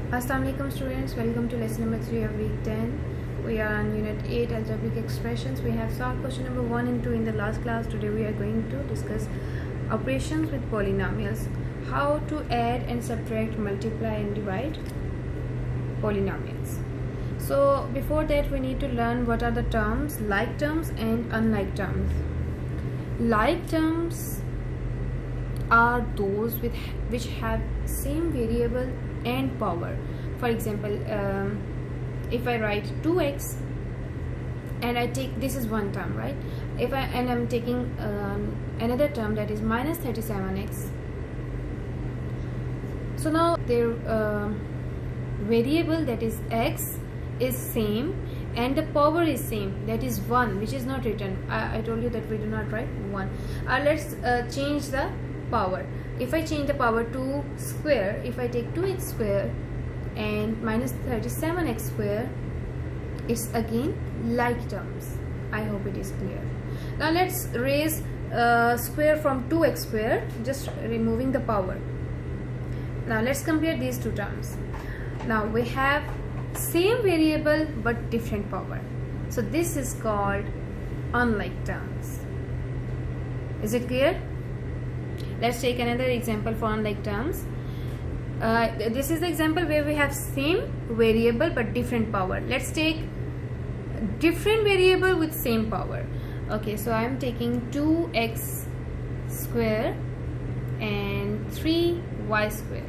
Assalamualaikum students, welcome to lesson number 3 of week 10. We are on unit 8 algebraic expressions. We have solved question number 1 and 2 in the last class. Today we are going to discuss operations with polynomials, how to add and subtract, multiply and divide polynomials. So before that we need to learn what are the terms, like terms and unlike terms. Like terms are those which have same variable and power. For example, if I write 2x and I take, this is one term, right? I'm taking another term, that is minus 37x. So now their variable, that is x, is same and the power is same, that is 1, which is not written. I told you that we do not write 1. Let's change the power. If I change the power to square, if I take 2x square and minus 37x square, it's again like terms. I hope it is clear. Now let's raise square from 2x square, just removing the power. Now let's compare these two terms. Now we have same variable but different power. So this is called unlike terms. Is it clear? Let's take another example for unlike terms. This is the example where we have same variable but different power. Let's take different variable with same power. Okay, so I am taking 2x square and 3y square.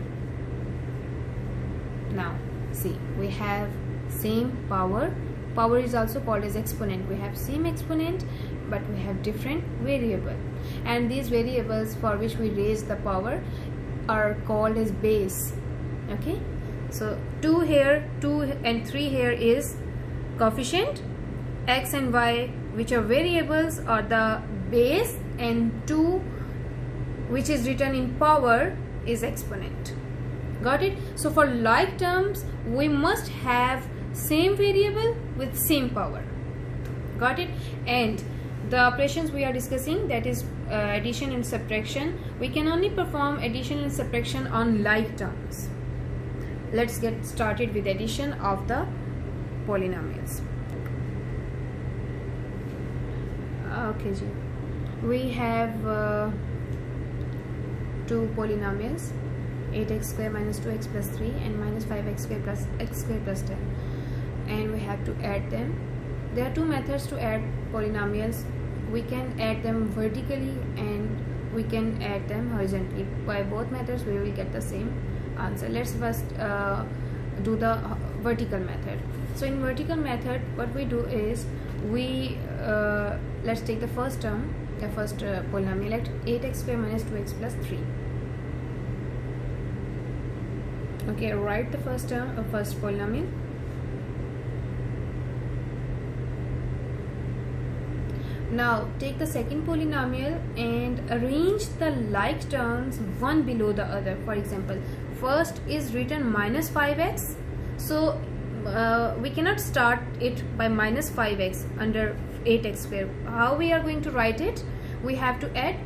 Now see, we have same power. Power is also called as exponent. We have same exponent but we have different variable, and these variables for which we raise the power are called as base. Okay, so 2 here, 2 and 3 here is coefficient. X and y, which are variables, are the base, and 2, which is written in power, is exponent. Got it? So for like terms we must have same variable with same power. Got it? And the operations we are discussing, that is addition and subtraction, we can only perform addition and subtraction on like terms. Let's get started with addition of the polynomials. Okay ji, we have two polynomials, 8x square minus 2x plus 3 and minus 5x square plus x square plus 10, and we have to add them. There are two methods to add polynomials. We can add them vertically and we can add them horizontally. By both methods we will get the same answer. Let's first do the vertical method. So in vertical method what we do is we let's take the first term, the first polynomial at 8x square minus 2x plus 3. Okay, write the first term of first polynomial. Now take the second polynomial and arrange the like terms one below the other. For example, first is written minus 5x, so we cannot start it by minus 5x under 8x square. How we are going to write it? We have to add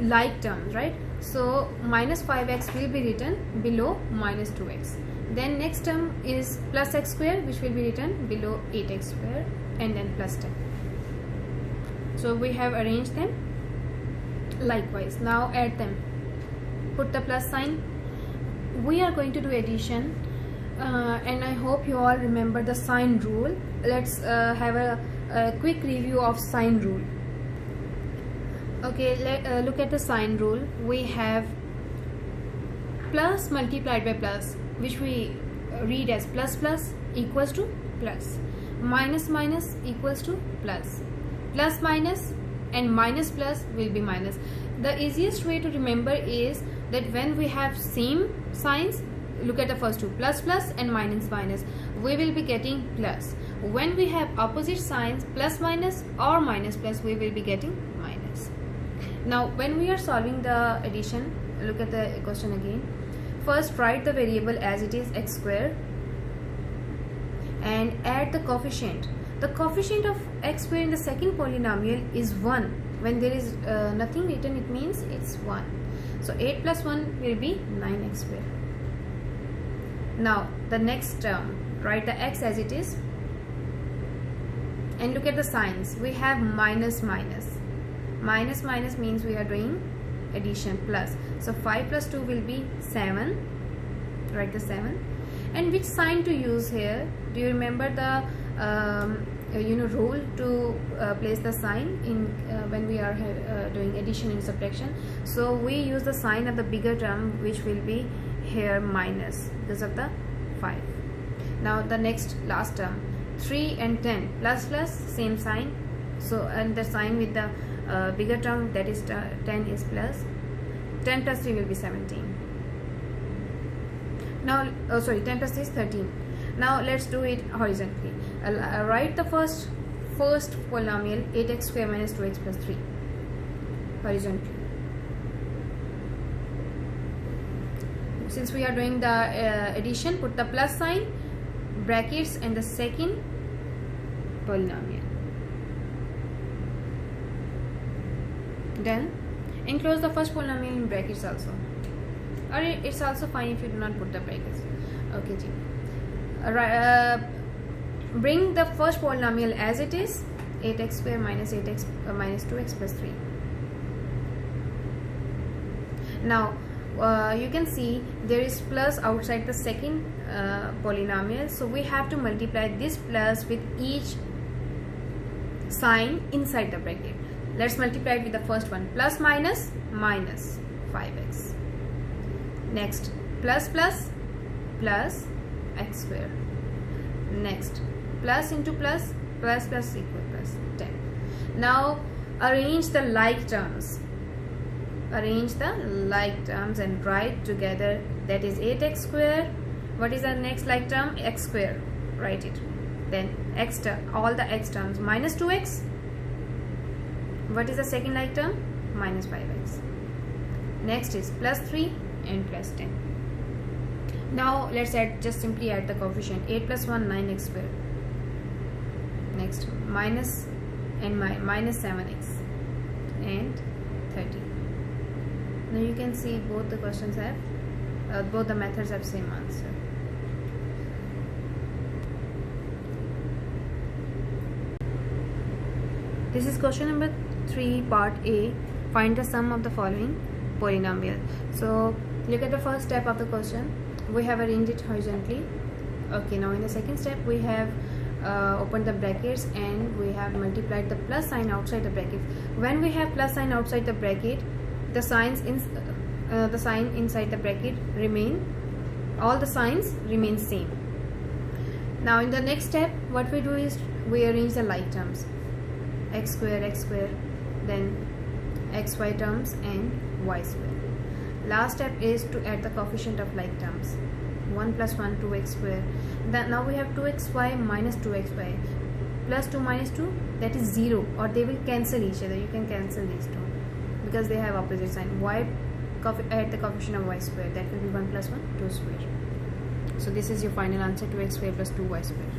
like terms, right? So minus 5x will be written below minus 2x. Then next term is plus x square, which will be written below 8x square, and then plus 10. So we have arranged them likewise. Now add them. Put the plus sign. We are going to do addition, and I hope you all remember the sign rule. Let's have a quick review of sign rule. Okay, look at the sign rule. We have plus multiplied by plus, which we read as plus plus equals to plus, minus minus equals to plus, plus minus and minus plus will be minus. The easiest way to remember is that when we have same signs, look at the first two, plus plus and minus minus, we will be getting plus. When we have opposite signs, plus minus or minus plus, we will be getting minus. Now when we are solving the addition, look at the question again. First write the variable as it is, x square, and add the coefficient. The coefficient of x square in the second polynomial is 1. When there is nothing written, it means it's 1. So 8 plus 1 will be 9x square. Now the next term, write the x as it is, and look at the signs. We have minus minus. Minus minus means we are doing addition, plus. So 5 plus 2 will be 7. Write the 7. And which sign to use here? Do you remember the rule to place the sign in when we are doing addition and subtraction? So we use the sign of the bigger term, which will be here minus, because of the 5. Now the next last term, 3 and 10, plus plus, same sign. So and the sign with the bigger term, that is 10 is plus. 10 plus 3 will be 17. Now 10 plus 3 is 13. Now let's do it horizontally. Write the first polynomial, 8x square minus 2x plus 3, horizontally. Since we are doing the addition, put the plus sign, brackets, and the second polynomial. Done. Enclose the first polynomial in brackets also, or it's also fine if you do not put the brackets. Okay ji. Bring the first polynomial as it is, 8x square minus 8x minus 2x plus 3. Now you can see there is plus outside the second polynomial, so we have to multiply this plus with each sign inside the bracket. Let's multiply it with the first one. Plus minus minus 5x. Next plus plus plus x square. Next plus into plus, plus plus equal plus 10. Now arrange the like terms. Arrange the like terms and write together. That is 8x square. What is the next like term? X square. Write it. Then x term, all the x terms, minus 2x. What is the second like term? Minus 5x. Next is plus 3 and plus 10. Now let's simply add the coefficient. 8 plus 1, 9x square. Next minus and minus 7x and 30. Now you can see both the questions have both the methods have same answer. This is question number 3, part A. Find the sum of the following polynomial. So look at the first step of the question. We have arranged it horizontally. Okay, now in the second step we have opened the brackets and we have multiplied the plus sign outside the bracket. When we have plus sign outside the bracket, the signs the sign inside the bracket remain, all the signs remain same. Now in the next step, what we do is we arrange the like terms, x square, then xy terms and y square. Last step is to add the coefficient of like terms, 1 plus 1, 2x square. Now we have 2xy minus 2xy, plus 2 minus 2, that is 0, or they will cancel each other. You can cancel these two because they have opposite sign. Y, add the coefficient of y square, that will be 1 plus 1, 2 square. So this is your final answer, 2x square plus 2y square.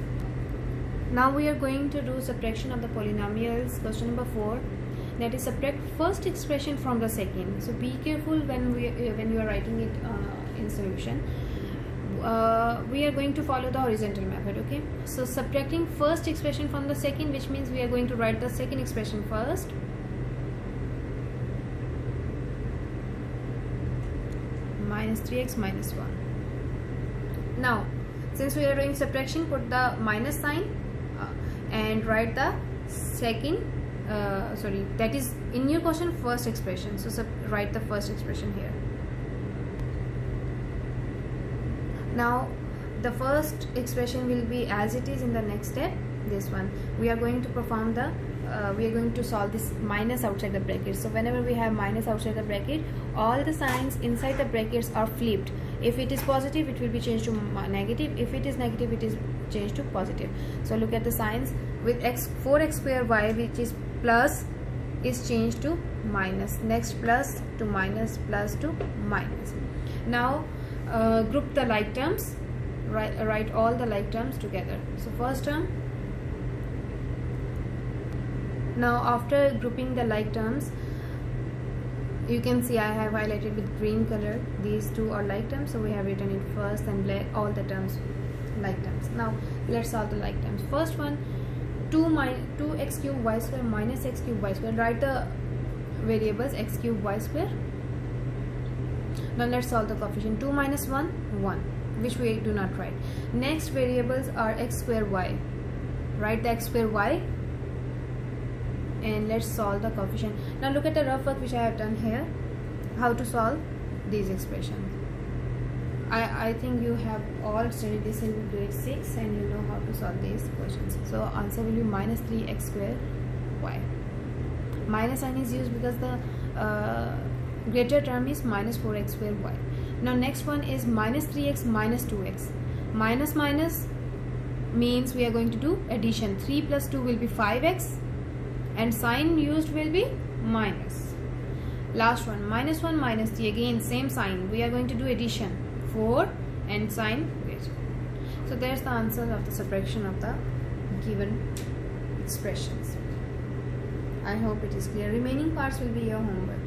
Now we are going to do subtraction of the polynomials, question number 4. That is, subtract first expression from the second. So be careful when you are writing it in solution. We are going to follow the horizontal method. Okay, so subtracting first expression from the second, which means we are going to write the second expression first. Minus 3x minus 1. Now since we are doing subtraction, put the minus sign and write the second that is in your question first expression. So write the first expression here. Now the first expression will be as it is in the next step. This one we are going to perform the we are going to solve this minus outside the bracket. So whenever we have minus outside the bracket, all the signs inside the brackets are flipped. If it is positive, it will be changed to negative. If it is negative, it is changed to positive. So look at the signs. With 4x square y, which is plus, is changed to minus. Next plus to minus, plus to minus. Now group the like terms. Write all the like terms together. So first term. Now after grouping the like terms, You can see I have highlighted with green color. These two are like terms, so we have written it first, and black all the terms like terms. Now let's solve the like terms. First one, 2x cube y square minus x cube y square. Write the variables x cube y square. Now let's solve the coefficient. 2 minus 1, 1, which we do not write. Next variables are x square y. Write the x square y, and let's solve the coefficient. Now look at the rough work which I have done here, how to solve these expressions. I think you have all studied this in grade 6 and you know how to solve these questions. So answer will be minus 3x square y. Minus sign is used because the greater term is minus 4x square y. Now next one is minus 3x minus 2x. Minus minus means we are going to do addition. 3 plus 2 will be 5x, and sign used will be minus. Last one, minus 1 minus 3, again same sign, we are going to do addition. 4 and sign greater. So there's the answer of the subtraction of the given expressions. I hope it is clear. Remaining parts will be your homework.